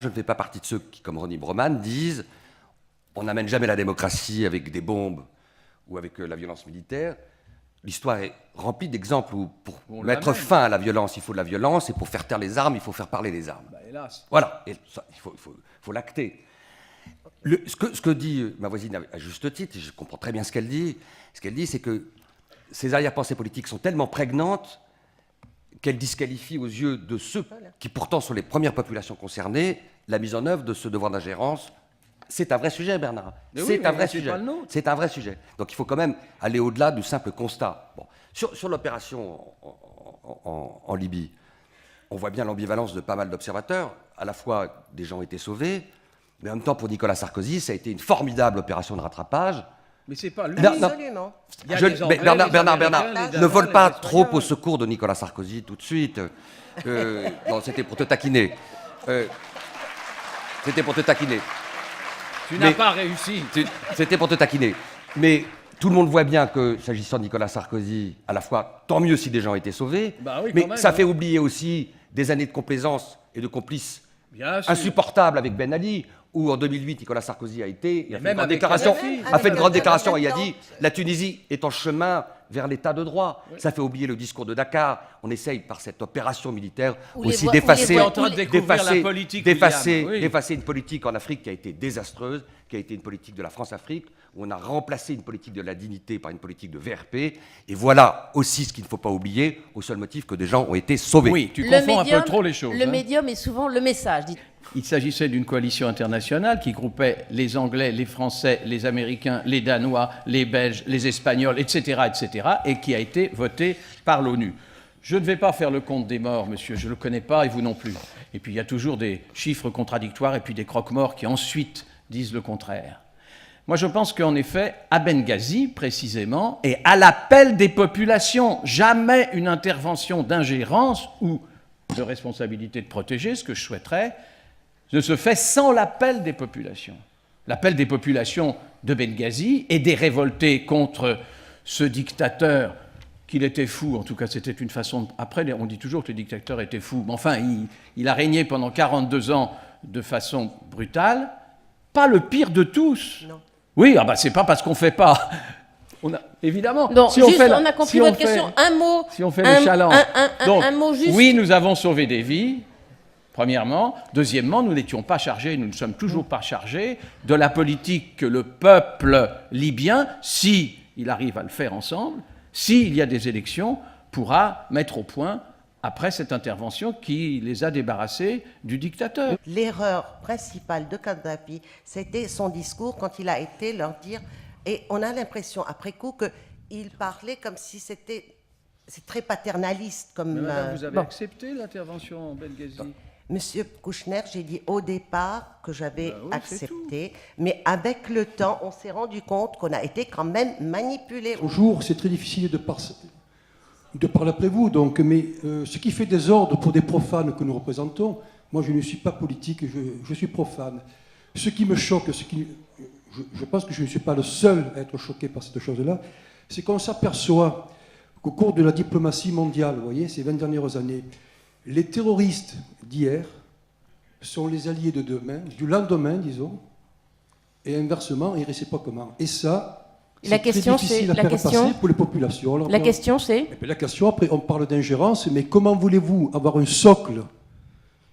Je ne fais pas partie de ceux qui, comme Ronnie Broman, disent on n'amène jamais la démocratie avec des bombes ou avec la violence militaire. L'histoire est remplie d'exemples où, pour mettre fin à la violence, il faut de la violence, et pour faire taire les armes, il faut faire parler les armes. Bah, hélas. Voilà, et ça, il faut l'acter. Ce que dit ma voisine à juste titre, et je comprends très bien ce qu'elle dit, c'est que ces arrière-pensées politiques sont tellement prégnantes qu'elles disqualifient aux yeux de ceux qui pourtant sont les premières populations concernées la mise en œuvre de ce devoir d'ingérence. C'est un vrai sujet, Bernard. C'est un vrai sujet. C'est un vrai sujet. Donc il faut quand même aller au-delà du simple constat. Bon. Sur l'opération en Libye, on voit bien l'ambivalence de pas mal d'observateurs. À la fois, des gens ont été sauvés, mais en même temps, pour Nicolas Sarkozy, ça a été une formidable opération de rattrapage. Mais c'est pas lui. Absolument. Bernard, ne vole pas trop au secours de Nicolas Sarkozy tout de suite. Non, c'était pour te taquiner. C'était pour te taquiner. Tu n'as pas réussi. C'était pour te taquiner. Mais tout le monde voit bien que, s'agissant de Nicolas Sarkozy, à la fois, tant mieux si des gens étaient sauvés, bah oui, mais même, ça fait oublier aussi des années de complaisance et de complices insupportables avec Ben Ali, où en 2008, Nicolas Sarkozy a fait une grande déclaration et il a dit « La Tunisie est en chemin vers l'état de droit ». Ça fait oublier le discours de Dakar. On essaye, par cette opération militaire, aussi d'effacer une politique en Afrique qui a été désastreuse, qui a été une politique de la France-Afrique, où on a remplacé une politique de la dignité par une politique de VRP. Et voilà aussi ce qu'il ne faut pas oublier, au seul motif que des gens ont été sauvés. Oui, tu confonds un peu trop les choses. Le médium est souvent le message. Il s'agissait d'une coalition internationale qui groupait les Anglais, les Français, les Américains, les Danois, les Belges, les Espagnols, etc., et qui a été votée par l'ONU. Je ne vais pas faire le compte des morts, monsieur, je ne le connais pas et vous non plus. Et puis il y a toujours des chiffres contradictoires et puis des croque-morts qui ensuite disent le contraire. Moi, je pense qu'en effet, à Benghazi, précisément, et à l'appel des populations, jamais une intervention d'ingérence ou de responsabilité de protéger, ce que je souhaiterais, ne se fait sans l'appel des populations. L'appel des populations de Benghazi et des révoltés contre ce dictateur, qu'il était fou, en tout cas c'était une façon... Après, on dit toujours que le dictateur était fou, mais enfin, il a régné pendant 42 ans de façon brutale, pas le pire de tous. Non. Oui, c'est pas parce qu'on fait pas... évidemment. Non, si on a compris votre question. Un mot. Si on fait le challenge. Un mot juste. Oui, nous avons sauvé des vies, premièrement. Deuxièmement, nous n'étions pas chargés, nous ne sommes toujours pas chargés de la politique que le peuple libyen, si il arrive à le faire ensemble, s'il y a des élections, pourra mettre au point après cette intervention qui les a débarrassés du dictateur. L'erreur principale de Kadhafi, c'était son discours quand il a été leur dire, et on a l'impression après coup qu'il parlait comme si c'est très paternaliste. Comme, mais madame, vous avez accepté l'intervention en Benghazi? Monsieur Kouchner, j'ai dit au départ que j'avais accepté, mais avec le temps, on s'est rendu compte qu'on a été quand même manipulé. Toujours, c'est très difficile de parler après vous, donc, mais ce qui fait désordre pour des profanes que nous représentons, moi je ne suis pas politique, je suis profane. Ce qui me choque, je pense que je ne suis pas le seul à être choqué par cette chose-là, c'est qu'on s'aperçoit qu'au cours de la diplomatie mondiale, vous voyez, ces 20 dernières années, les terroristes d'hier sont les alliés de demain, du lendemain, disons, et inversement, et réciproquement. Et ça, c'est très difficile à faire passer pour les populations. Alors, la question, c'est la question, après, on parle d'ingérence, mais comment voulez-vous avoir un socle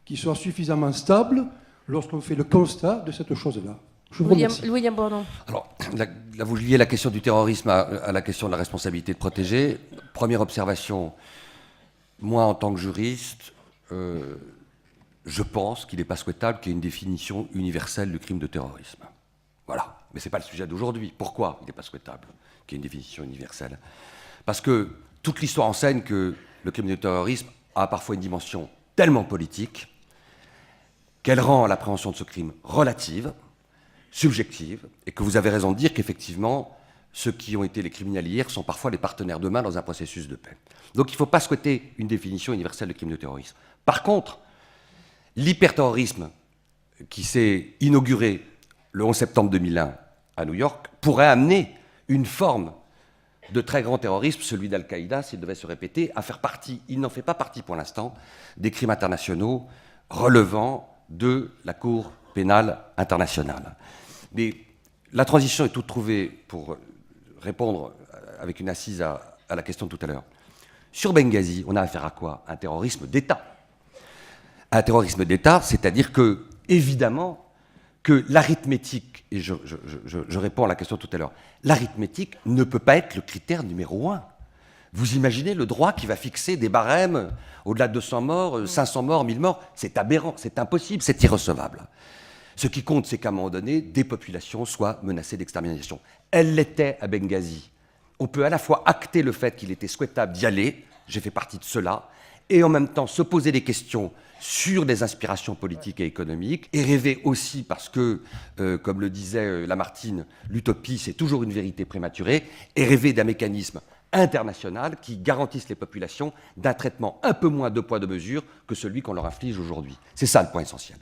qui soit suffisamment stable lorsqu'on fait le constat de cette chose-là? William Bourdon. Alors, là, vous liez la question du terrorisme à la question de la responsabilité de protéger. Première observation, moi, en tant que juriste, je pense qu'il n'est pas souhaitable qu'il y ait une définition universelle du crime de terrorisme. Voilà. Mais ce n'est pas le sujet d'aujourd'hui. Pourquoi il n'est pas souhaitable qu'il y ait une définition universelle? Parce que toute l'histoire enseigne que le crime de terrorisme a parfois une dimension tellement politique qu'elle rend l'appréhension de ce crime relative, subjective, et que vous avez raison de dire qu'effectivement, ceux qui ont été les criminels hier sont parfois les partenaires demain dans un processus de paix. Donc il ne faut pas souhaiter une définition universelle de crime de terrorisme. Par contre, l'hyperterrorisme qui s'est inauguré le 11 septembre 2001 à New York pourrait amener une forme de très grand terrorisme, celui d'Al-Qaïda, s'il devait se répéter, à faire partie, il n'en fait pas partie pour l'instant, des crimes internationaux relevant de la Cour pénale internationale. Mais la transition est toute trouvée pour répondre avec une assise à la question de tout à l'heure. Sur Benghazi, on a affaire à quoi? Un terrorisme d'État. Un terrorisme d'État, c'est-à-dire que, évidemment, que l'arithmétique, et je réponds à la question tout à l'heure, l'arithmétique ne peut pas être le critère numéro 1. Vous imaginez le droit qui va fixer des barèmes au-delà de 200 morts, 500 morts, 1000 morts? C'est aberrant, c'est impossible, c'est irrecevable. Ce qui compte, c'est qu'à un moment donné, des populations soient menacées d'extermination. Elles l'étaient à Benghazi. On peut à la fois acter le fait qu'il était souhaitable d'y aller, j'ai fait partie de cela, et en même temps se poser des questions sur des inspirations politiques et économiques, et rêver aussi, parce que, comme le disait Lamartine, l'utopie, c'est toujours une vérité prématurée, et rêver d'un mécanisme international qui garantisse les populations d'un traitement un peu moins deux poids deux mesures que celui qu'on leur inflige aujourd'hui. C'est ça le point essentiel.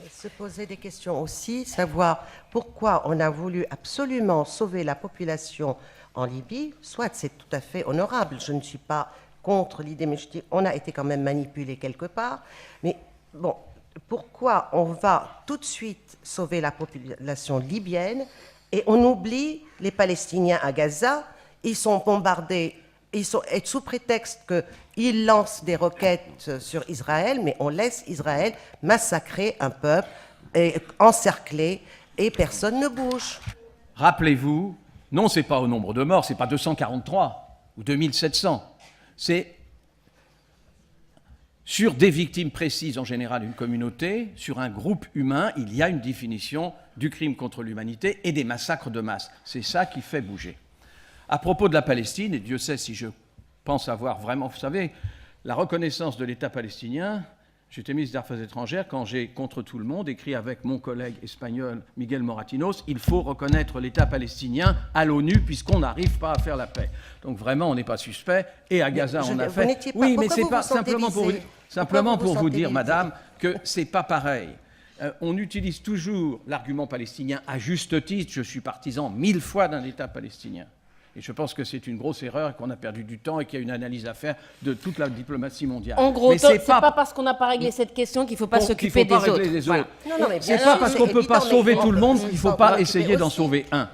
Et se poser des questions aussi, savoir pourquoi on a voulu absolument sauver la population en Libye. Soit c'est tout à fait honorable, je ne suis pas contre l'idée, mais je dis on a été quand même manipulé quelque part. Mais bon, pourquoi on va tout de suite sauver la population libyenne et on oublie les Palestiniens à Gaza? Ils sont bombardés, et sous prétexte qu'ils lancent des roquettes sur Israël, mais on laisse Israël massacrer un peuple, et encercler, et personne ne bouge. Rappelez-vous, non, ce n'est pas au nombre de morts, ce n'est pas 243 ou 2700. C'est sur des victimes précises, en général une communauté, sur un groupe humain, il y a une définition du crime contre l'humanité et des massacres de masse. C'est ça qui fait bouger. À propos de la Palestine, et Dieu sait si je pense avoir vraiment... Vous savez, la reconnaissance de l'État palestinien, j'étais ministre des Affaires étrangères quand j'ai, contre tout le monde, écrit avec mon collègue espagnol Miguel Moratinos, il faut reconnaître l'État palestinien à l'ONU puisqu'on n'arrive pas à faire la paix. Donc vraiment, on n'est pas suspect. Et à Gaza, on a fait... Oui, mais c'est pas simplement pour vous dire, madame, que c'est pas pareil. On utilise toujours l'argument palestinien à juste titre. Je suis partisan 1000 fois d'un État palestinien. Et je pense que c'est une grosse erreur et qu'on a perdu du temps et qu'il y a une analyse à faire de toute la diplomatie mondiale. En gros, c'est pas parce qu'on n'a pas réglé cette question qu'il ne faut pas s'occuper des autres. Voilà. C'est pas parce qu'on ne peut pas sauver tout le monde qu'il ne faut pas essayer d'en sauver un.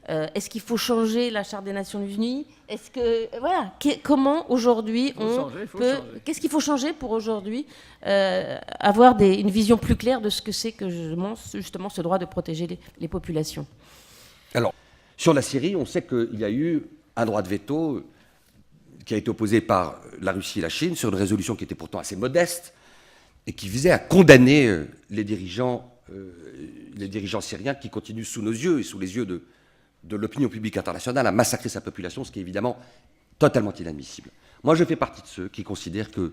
Est-ce qu'il faut changer la Charte des Nations Unies? Est-ce que voilà, comment aujourd'hui on peut... Qu'est-ce qu'il faut changer pour aujourd'hui avoir une vision plus claire de ce que c'est que justement ce droit de protéger les populations? Alors, sur la Syrie, on sait qu'il y a eu un droit de veto qui a été opposé par la Russie et la Chine sur une résolution qui était pourtant assez modeste et qui visait à condamner les dirigeants syriens qui continuent sous nos yeux et sous les yeux de l'opinion publique internationale à massacrer sa population, ce qui est évidemment totalement inadmissible. Moi, je fais partie de ceux qui considèrent que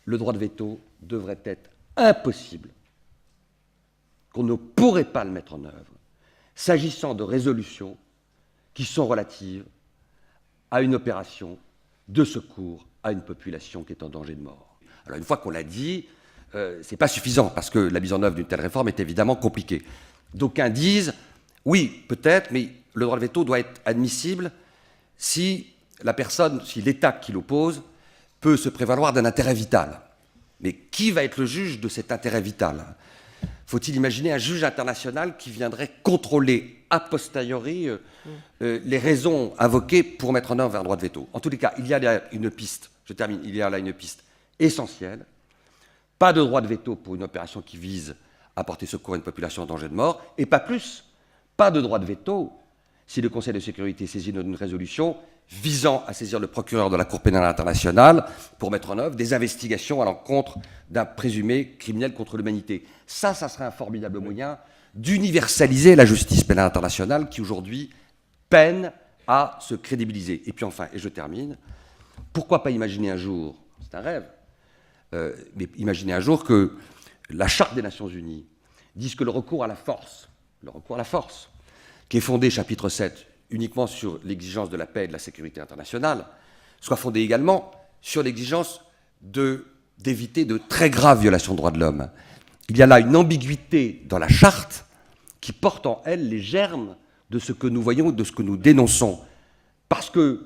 le droit de veto devrait être impossible, qu'on ne pourrait pas le mettre en œuvre, s'agissant de résolutions qui sont relatives à une opération de secours à une population qui est en danger de mort. Alors une fois qu'on l'a dit, ce n'est pas suffisant, parce que la mise en œuvre d'une telle réforme est évidemment compliquée. D'aucuns disent, oui, peut-être, mais le droit de veto doit être admissible si l'État qui l'oppose peut se prévaloir d'un intérêt vital. Mais qui va être le juge de cet intérêt vital ? Faut-il imaginer un juge international qui viendrait contrôler a posteriori les raisons invoquées pour mettre en œuvre un droit de veto? En tous les cas, il y a là une piste, je termine, il y a là une piste essentielle. Pas de droit de veto pour une opération qui vise à porter secours à une population en danger de mort, et pas plus, pas de droit de veto si le Conseil de sécurité saisit d'une résolution visant à saisir le procureur de la Cour pénale internationale pour mettre en œuvre des investigations à l'encontre d'un présumé criminel contre l'humanité. Ça serait un formidable moyen d'universaliser la justice pénale internationale qui aujourd'hui peine à se crédibiliser. Et puis enfin, et je termine, pourquoi pas imaginer un jour, c'est un rêve, mais imaginer un jour que la Charte des Nations Unies dise que le recours à la force, qui est fondé, chapitre 7, uniquement sur l'exigence de la paix et de la sécurité internationale, soit fondé également sur l'exigence d'éviter de très graves violations de droits de l'homme. Il y a là une ambiguïté dans la Charte qui porte en elle les germes de ce que nous voyons, de ce que nous dénonçons. Parce qu'il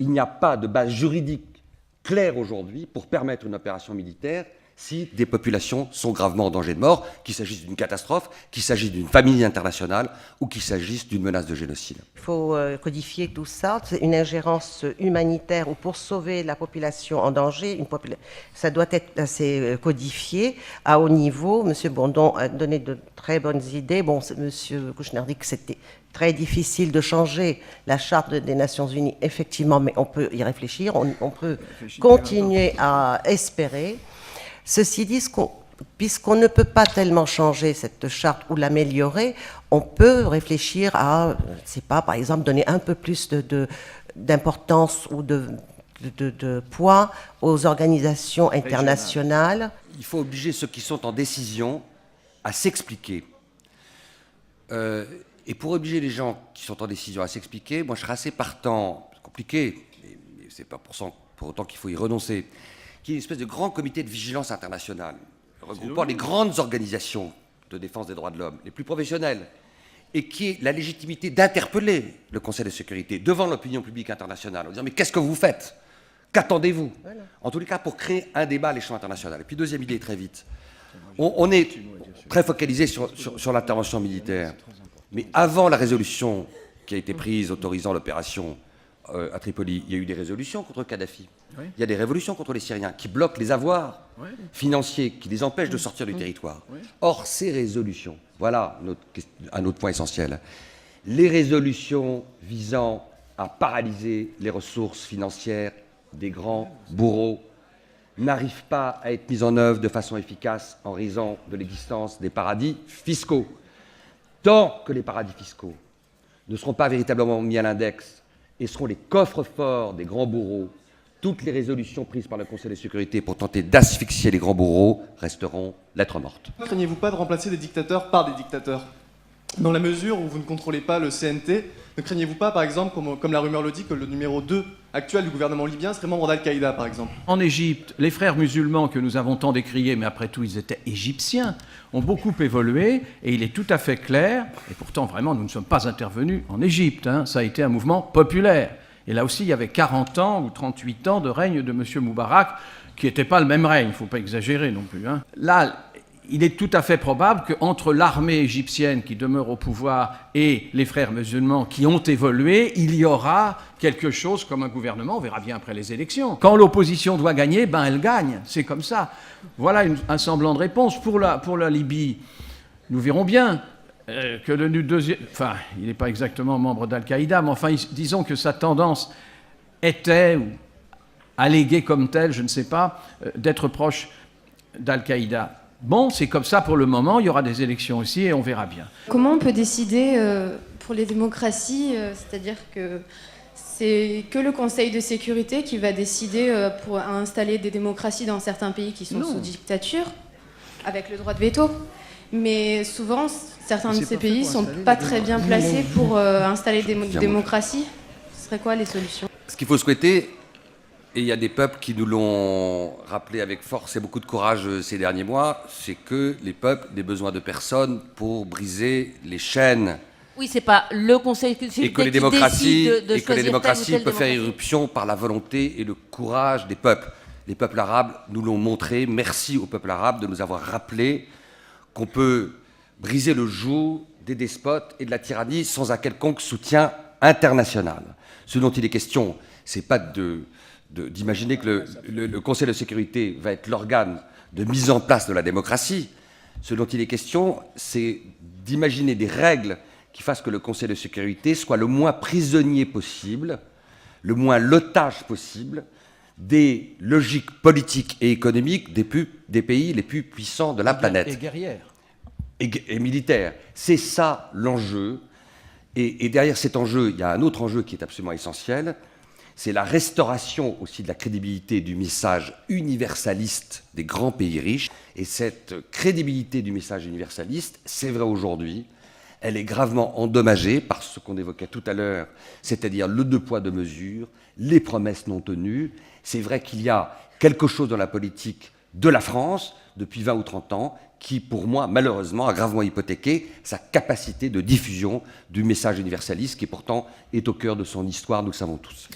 n'y a pas de base juridique claire aujourd'hui pour permettre une opération militaire si des populations sont gravement en danger de mort, qu'il s'agisse d'une catastrophe, qu'il s'agisse d'une famine internationale ou qu'il s'agisse d'une menace de génocide. Il faut codifier tout ça. C'est une ingérence humanitaire ou pour sauver la population en danger. Ça doit être assez codifié à haut niveau. Monsieur Bourdon a donné de très bonnes idées. Bon, Monsieur Kouchner dit que c'était très difficile de changer la charte des Nations Unies, effectivement, mais on peut y réfléchir. On peut continuer à espérer. Ceci dit, puisqu'on ne peut pas tellement changer cette charte ou l'améliorer, on peut réfléchir à, je ne sais pas, par exemple, donner un peu plus d'importance ou de poids aux organisations internationales. Il faut obliger ceux qui sont en décision à s'expliquer. Et pour obliger les gens qui sont en décision à s'expliquer, moi je serais assez partant, c'est compliqué, mais c'est pas pour autant qu'il faut y renoncer, qu'il y ait une espèce de grand comité de vigilance internationale, regroupant les grandes organisations de défense des droits de l'homme, les plus professionnelles, et qui ait la légitimité d'interpeller le Conseil de sécurité devant l'opinion publique internationale, en disant mais qu'est-ce que vous faites? Qu'attendez-vous? Voilà. En tous les cas, pour créer un débat à l'échelon international. Et puis deuxième idée, très vite, on est très focalisé sur l'intervention militaire. Mais avant la résolution qui a été prise autorisant l'opération à Tripoli, il y a eu des résolutions contre Kadhafi. Oui. Il y a des révolutions contre les Syriens qui bloquent les avoirs financiers, qui les empêchent de sortir du territoire. Oui. Or, ces résolutions, voilà un autre point essentiel, les résolutions visant à paralyser les ressources financières des grands bourreaux n'arrivent pas à être mises en œuvre de façon efficace en raison de l'existence des paradis fiscaux. Tant que les paradis fiscaux ne seront pas véritablement mis à l'index et seront les coffres-forts des grands bourreaux, toutes les résolutions prises par le Conseil de sécurité pour tenter d'asphyxier les grands bourreaux resteront lettre morte. Ne craignez-vous pas de remplacer des dictateurs par des dictateurs? Dans la mesure où vous ne contrôlez pas le CNT, ne craignez-vous pas, par exemple, comme la rumeur le dit, que le numéro 2 actuel du gouvernement libyen serait membre d'Al-Qaïda, par exemple? En Égypte, les frères musulmans que nous avons tant décriés, mais après tout ils étaient égyptiens, ont beaucoup évolué, et il est tout à fait clair, et pourtant vraiment nous ne sommes pas intervenus en Égypte, hein, ça a été un mouvement populaire. Et là aussi il y avait 40 ans ou 38 ans de règne de M. Moubarak, qui n'était pas le même règne, il ne faut pas exagérer non plus. Hein. Là, il est tout à fait probable qu'entre l'armée égyptienne qui demeure au pouvoir et les frères musulmans qui ont évolué, il y aura quelque chose comme un gouvernement, on verra bien après les élections. Quand l'opposition doit gagner, ben elle gagne, c'est comme ça. Voilà un semblant de réponse. Pour la Libye, nous verrons bien que le deuxième... Enfin, il n'est pas exactement membre d'Al-Qaïda, mais enfin, disons que sa tendance était, ou alléguée comme telle, je ne sais pas, d'être proche d'Al-Qaïda. Bon, c'est comme ça pour le moment, il y aura des élections aussi et on verra bien. Comment on peut décider pour les démocraties, c'est-à-dire que c'est que le Conseil de sécurité qui va décider pour installer des démocraties dans certains pays qui sont sous dictature, avec le droit de veto. Mais souvent, certains de ces pays ne sont pas très bien placés pour installer des démocraties. Ce serait quoi les solutions? Ce qu'il faut souhaiter, et il y a des peuples qui nous l'ont rappelé avec force et beaucoup de courage ces derniers mois, c'est que les peuples n'aient besoin de personne pour briser les chaînes. Oui, c'est pas le Conseil de sécurité qui décide de que les démocraties peuvent faire irruption par la volonté et le courage des peuples. Les peuples arabes nous l'ont montré. Merci aux peuples arabes de nous avoir rappelé qu'on peut briser le joug des despotes et de la tyrannie sans un quelconque soutien international. Ce dont il est question, c'est pas d'imaginer que le Conseil de sécurité va être l'organe de mise en place de la démocratie. Ce dont il est question, c'est d'imaginer des règles qui fassent que le Conseil de sécurité soit le moins prisonnier possible, le moins l'otage possible des logiques politiques et économiques des pays les plus puissants de la planète. Et guerrières. Et militaires. C'est ça l'enjeu. Et derrière cet enjeu, il y a un autre enjeu qui est absolument essentiel, c'est la restauration aussi de la crédibilité du message universaliste des grands pays riches. Et cette crédibilité du message universaliste, c'est vrai aujourd'hui, elle est gravement endommagée par ce qu'on évoquait tout à l'heure, c'est-à-dire le deux poids, deux mesures, les promesses non tenues. C'est vrai qu'il y a quelque chose dans la politique de la France, depuis 20 ou 30 ans, qui, pour moi, malheureusement, a gravement hypothéqué sa capacité de diffusion du message universaliste, qui pourtant est au cœur de son histoire, nous le savons tous.